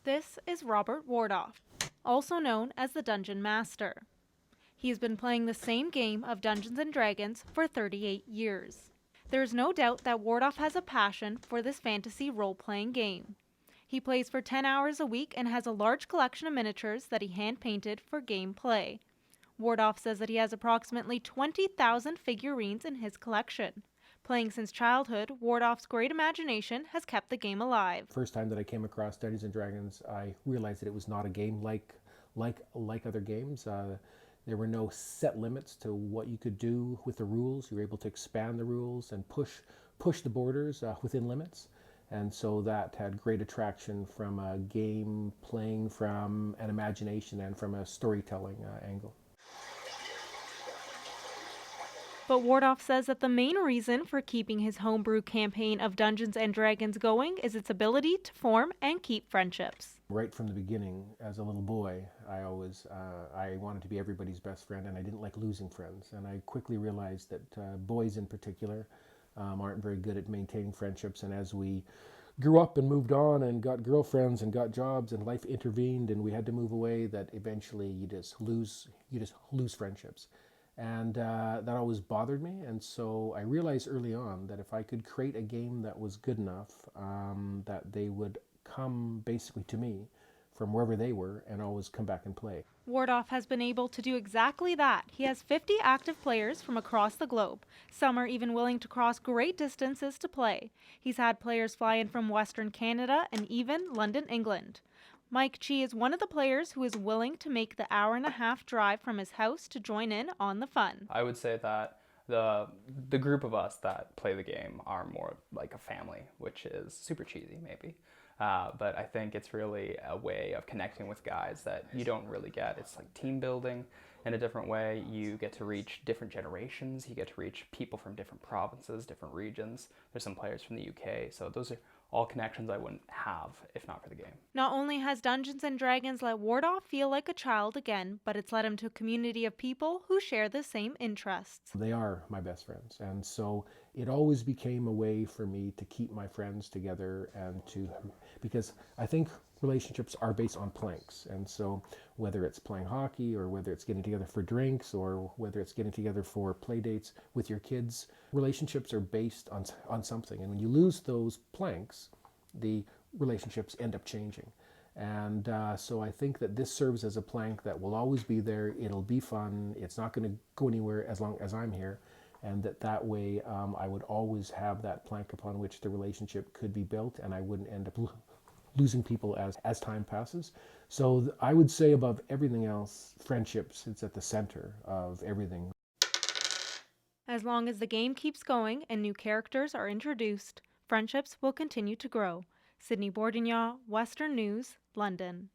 This is Robert Wardoff, also known as the Dungeon Master. He has been playing the same game of Dungeons & Dragons for 38 years. There is no doubt that Wardoff has a passion for this fantasy role-playing game. He plays for 10 hours a week and has a large collection of miniatures that he hand-painted for gameplay. Wardoff says that he has approximately 20,000 figurines in his collection. Playing since childhood, Wardoff's great imagination has kept the game alive. First time that I came across Dungeons and Dragons, I realized that it was not a game like other games. There were no set limits to what you could do with the rules. You were able to expand the rules and push the borders within limits. And so that had great attraction from a game playing from an imagination and from a storytelling angle. But Wardoff says that the main reason for keeping his homebrew campaign of Dungeons & Dragons going is its ability to form and keep friendships. Right from the beginning, as a little boy, I wanted to be everybody's best friend, and I didn't like losing friends. And I quickly realized that boys in particular aren't very good at maintaining friendships. And as we grew up and moved on and got girlfriends and got jobs and life intervened and we had to move away, that eventually you just lose friendships. And that always bothered me, and so I realized early on that if I could create a game that was good enough, that they would come basically to me from wherever they were and always come back and play. Wardoff has been able to do exactly that. He has 50 active players from across the globe. Some are even willing to cross great distances to play. He's had players fly in from Western Canada and even London, England. Mike Chi is one of the players who is willing to make the hour-and-a-half drive from his house to join in on the fun. I would say that the group of us that play the game are more like a family, which is super cheesy maybe. But I think it's really a way of connecting with guys that you don't really get. It's like team building in a different way. You get to reach different generations. You get to reach people from different provinces, different regions. There's some players from the UK, so those are all connections I wouldn't have if not for the game. Not only has Dungeons & Dragons let Wardoff feel like a child again, but it's led him to a community of people who share the same interests. They are my best friends, and so it always became a way for me to keep my friends together because I think relationships are based on planks, and so whether it's playing hockey or whether it's getting together for drinks or whether it's getting together for play dates with your kids, relationships are based on something, and when you lose those planks, the relationships end up changing. And so I think that this serves as a plank that will always be there. It'll be fun. It's not going to go anywhere as long as I'm here. And that way I would always have that plank upon which the relationship could be built, and I wouldn't end up losing people as time passes. So I would say above everything else, friendships, it's at the center of everything. As long as the game keeps going and new characters are introduced, friendships will continue to grow. Sydney Bordignon, Western News, London.